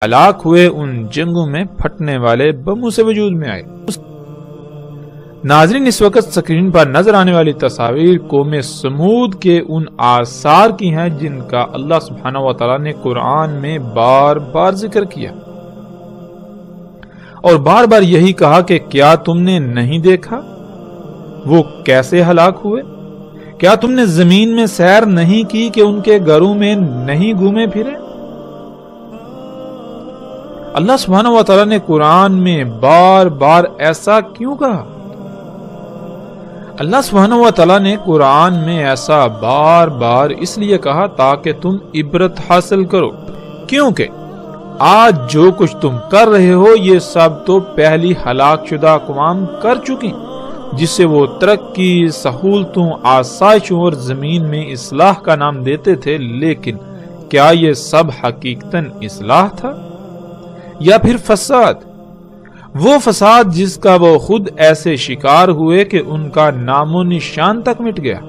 ہلاک ہوئے ان جنگوں میں پھٹنے والے بموں سے وجود میں آئے۔ ناظرین، اس وقت سکرین پر نظر آنے والی تصاویر قوم سمود کے ان آثار کی ہیں جن کا اللہ سبحانہ و تعالیٰ نے قرآن میں بار بار ذکر کیا اور بار بار یہی کہا کہ کیا تم نے نہیں دیکھا وہ کیسے ہلاک ہوئے؟ کیا تم نے زمین میں سیر نہیں کی کہ ان کے گھروں میں نہیں گھومے پھرے؟ اللہ سبحانہ و تعالیٰ نے قرآن میں بار بار ایسا کیوں کہا؟ اللہ سبحانہ و تعالیٰ نے قرآن میں ایسا بار بار اس لیے کہا تاکہ تم عبرت حاصل کرو، کیونکہ آج جو کچھ تم کر رہے ہو یہ سب تو پہلی ہلاک شدہ اقوام کر چکی، جس سے وہ ترقی، سہولتوں، آسائشوں اور زمین میں اصلاح کا نام دیتے تھے، لیکن کیا یہ سب حقیقتاً اصلاح تھا یا پھر فساد؟ وہ فساد جس کا وہ خود ایسے شکار ہوئے کہ ان کا نام و نشان تک مٹ گیا،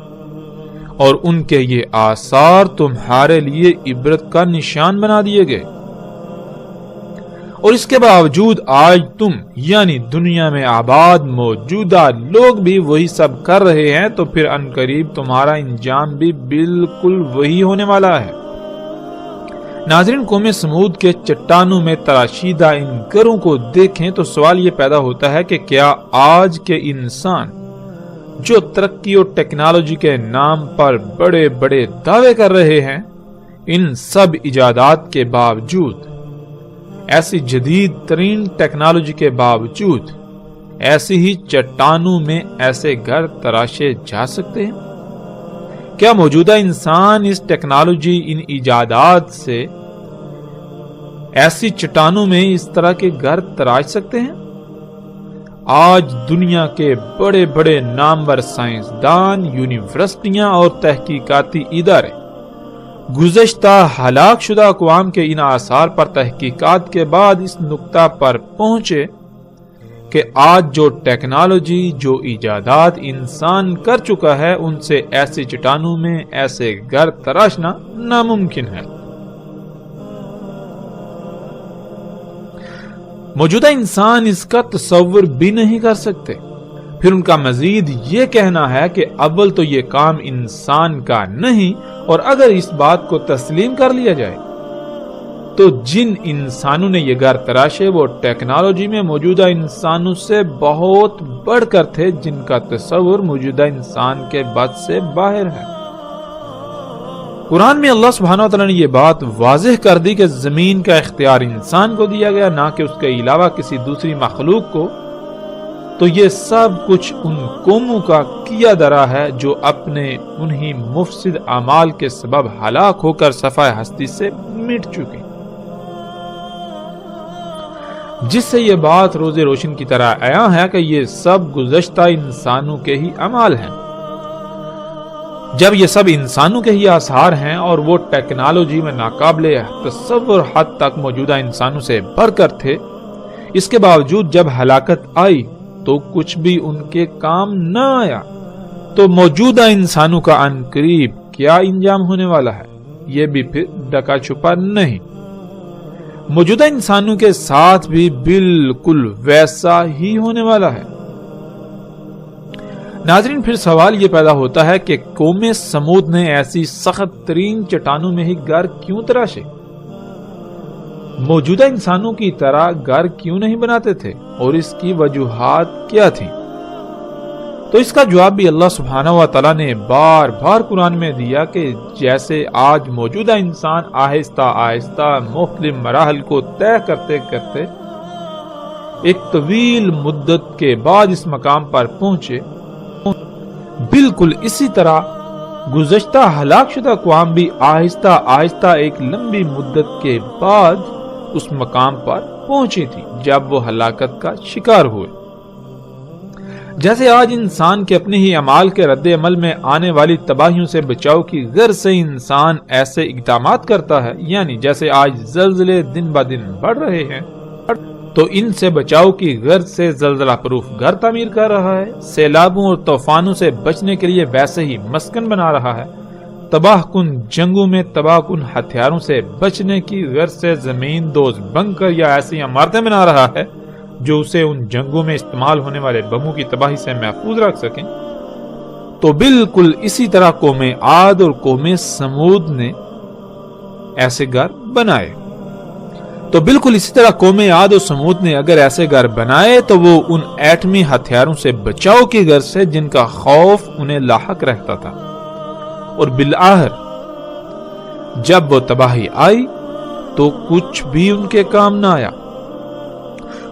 اور ان کے یہ آثار تمہارے لیے عبرت کا نشان بنا دیے گئے، اور اس کے باوجود آج تم یعنی دنیا میں آباد موجودہ لوگ بھی وہی سب کر رہے ہیں، تو پھر عنقریب تمہارا انجام بھی بالکل وہی ہونے والا ہے۔ ناظرین، قوم سمود کے چٹانوں میں تراشیدہ ان گھروں کو دیکھیں تو سوال یہ پیدا ہوتا ہے کہ کیا آج کے انسان جو ترقی اور ٹیکنالوجی کے نام پر بڑے بڑے دعوے کر رہے ہیں، ان سب ایجادات کے باوجود، ایسی جدید ترین ٹیکنالوجی کے باوجود، ایسی ہی چٹانوں میں ایسے گھر تراشے جا سکتے ہیں؟ کیا موجودہ انسان اس ٹیکنالوجی، ان ایجادات سے ایسی چٹانوں میں اس طرح کے گھر تراش سکتے ہیں؟ آج دنیا کے بڑے بڑے نامور سائنسدان، یونیورسٹیاں اور تحقیقاتی ادارے گزشتہ ہلاک شدہ اقوام کے ان آثار پر تحقیقات کے بعد اس نقطہ پر پہنچے کہ آج جو ٹیکنالوجی، جو ایجادات انسان کر چکا ہے، ان سے ایسی چٹانوں میں ایسے گھر تراشنا ناممکن ہے۔ موجودہ انسان اس کا تصور بھی نہیں کر سکتے۔ پھر ان کا مزید یہ کہنا ہے کہ اول تو یہ کام انسان کا نہیں، اور اگر اس بات کو تسلیم کر لیا جائے تو جن انسانوں نے یہ گھر تراشے وہ ٹیکنالوجی میں موجودہ انسانوں سے بہت بڑھ کر تھے، جن کا تصور موجودہ انسان کے بس سے باہر ہے۔ قرآن میں اللہ سبحانہ وتعالی نے یہ بات واضح کر دی کہ زمین کا اختیار انسان کو دیا گیا، نہ کہ اس کے علاوہ کسی دوسری مخلوق کو، تو یہ سب کچھ ان قوموں کا کیا درا ہے جو اپنے انہی مفسد اعمال کے سبب ہلاک ہو کر صفحہ ہستی سے مٹ چکی، جس سے یہ بات روز روشن کی طرح عیاں ہے کہ یہ سب گزشتہ انسانوں کے ہی اعمال ہیں۔ جب یہ سب انسانوں کے ہی آثار ہیں اور وہ ٹیکنالوجی میں ناقابل تصور حد تک موجودہ انسانوں سے بڑھ کر تھے، اس کے باوجود جب ہلاکت آئی تو کچھ بھی ان کے کام نہ آیا، تو موجودہ انسانوں کا عنقریب کیا انجام ہونے والا ہے، یہ بھی پھر ڈکا چھپا نہیں۔ موجودہ انسانوں کے ساتھ بھی بالکل ویسا ہی ہونے والا ہے۔ ناظرین، پھر سوال یہ پیدا ہوتا ہے کہ قوم سمود نے ایسی سخت ترین چٹانوں میں ہی گھر کیوں تراشے؟ موجودہ انسانوں کی طرح گھر کیوں نہیں بناتے تھے، اور اس کی وجوہات کیا تھیں؟ تو اس کا جواب بھی اللہ سبحانہ و تعالیٰ نے بار بار قرآن میں دیا کہ جیسے آج موجودہ انسان آہستہ آہستہ مختلف مراحل کو طے کرتے کرتے ایک طویل مدت کے بعد اس مقام پر پہنچے، بالکل اسی طرح گزشتہ ہلاک شدہ اقوام بھی آہستہ آہستہ ایک لمبی مدت کے بعد اس مقام پر پہنچی تھی جب وہ ہلاکت کا شکار ہوئے۔ جیسے آج انسان کے اپنے ہی اعمال کے رد عمل میں آنے والی تباہیوں سے بچاؤ کی غرض سے انسان ایسے اقدامات کرتا ہے، یعنی جیسے آج زلزلے دن بہ دن بڑھ رہے ہیں تو ان سے بچاؤ کی غرض سے زلزلہ پروف گھر تعمیر کر رہا ہے، سیلابوں اور طوفانوں سے بچنے کے لیے ویسے ہی مسکن بنا رہا ہے، تباہ کن جنگوں میں تباہ کن ہتھیاروں سے بچنے کی غرض سے زمین دوز بنکر یا ایسی عمارتیں بنا رہا ہے جو اسے ان جنگوں میں استعمال ہونے والے بموں کی تباہی سے محفوظ رکھ سکیں، تو بالکل اسی طرح قوم عاد اور قوم سمود نے ایسے گھر بنائے۔ تو بالکل اسی طرح قوم عاد اور سمود نے اگر ایسے گھر بنائے تو وہ ان ایٹمی ہتھیاروں سے بچاؤ کی غرض سے جن کا خوف انہیں لاحق رہتا تھا، اور بالآخر جب وہ تباہی آئی تو کچھ بھی ان کے کام نہ آیا۔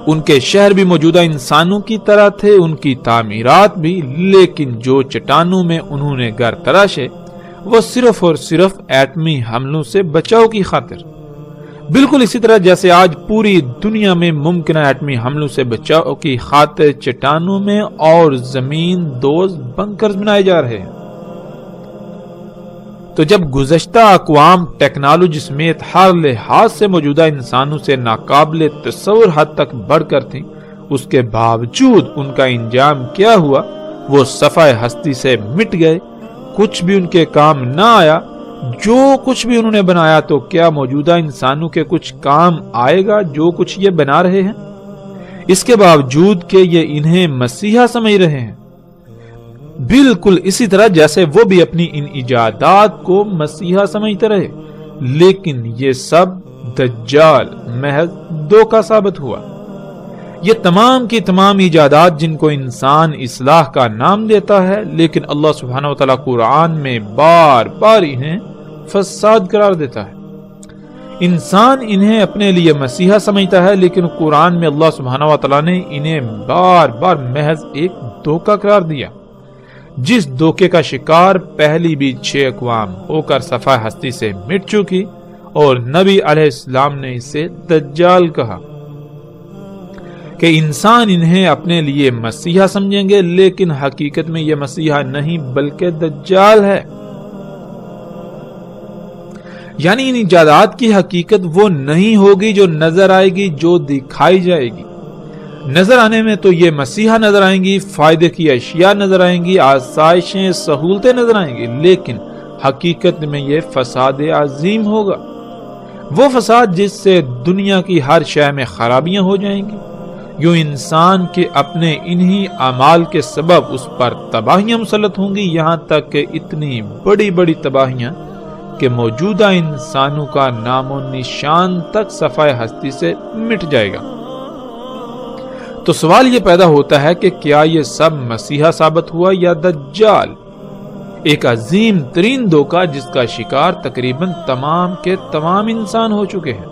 ان کے شہر بھی موجودہ انسانوں کی طرح تھے، ان کی تعمیرات بھی، لیکن جو چٹانوں میں انہوں نے گھر تراشے وہ صرف اور صرف ایٹمی حملوں سے بچاؤ کی خاطر، بالکل اسی طرح جیسے آج پوری دنیا میں ممکنہ ایٹمی حملوں سے بچاؤ کی خاطر چٹانوں میں اور زمین دوز بنکرز بنائے جا رہے ہیں۔ تو جب گزشتہ اقوام ٹیکنالوجی سمیت ہر لحاظ سے موجودہ انسانوں سے ناقابل تصور حد تک بڑھ کر تھیں، اس کے باوجود ان کا انجام کیا ہوا؟ وہ صفحہ ہستی سے مٹ گئے، کچھ بھی ان کے کام نہ آیا۔ جو کچھ بھی انہوں نے بنایا تو کیا موجودہ انسانوں کے کچھ کام آئے گا جو کچھ یہ بنا رہے ہیں؟ اس کے باوجود کہ یہ انہیں مسیحا سمجھ رہے ہیں، بالکل اسی طرح جیسے وہ بھی اپنی ان ایجادات کو مسیحا سمجھتے رہے، لیکن یہ سب دجال محض دھوکہ ثابت ہوا۔ یہ تمام کی تمام ایجادات جن کو انسان اصلاح کا نام دیتا ہے، لیکن اللہ سبحانہ وتعالی قرآن میں بار بار انہیں فساد قرار دیتا ہے۔ انسان انہیں اپنے لیے مسیحا سمجھتا ہے، لیکن قرآن میں اللہ سبحانہ وتعالی نے انہیں بار بار محض ایک دھوکہ قرار دیا، جس دھوکے کا شکار پہلی بھی 6 اقوام ہو کر صفحہ ہستی سے مٹ چکی، اور نبی علیہ السلام نے اسے دجال کہا کہ انسان انہیں اپنے لیے مسیحا سمجھیں گے، لیکن حقیقت میں یہ مسیحا نہیں بلکہ دجال ہے۔ یعنی ان ایجادات کی حقیقت وہ نہیں ہوگی جو نظر آئے گی، جو دکھائی جائے گی۔ نظر آنے میں تو یہ مسیحا نظر آئیں گی، فائدے کی اشیاء نظر آئیں گی، آسائشیں، سہولتیں نظر آئیں گی، لیکن حقیقت میں یہ فساد عظیم ہوگا، وہ فساد جس سے دنیا کی ہر شے میں خرابیاں ہو جائیں گی۔ یوں انسان کے اپنے انہی اعمال کے سبب اس پر تباہیاں مسلط ہوں گی، یہاں تک کہ اتنی بڑی بڑی تباہیاں کہ موجودہ انسانوں کا نام و نشان تک صفحہ ہستی سے مٹ جائے گا۔ تو سوال یہ پیدا ہوتا ہے کہ کیا یہ سب مسیحا ثابت ہوا یا دجال، ایک عظیم ترین دھوکہ جس کا شکار تقریباً تمام کے تمام انسان ہو چکے ہیں۔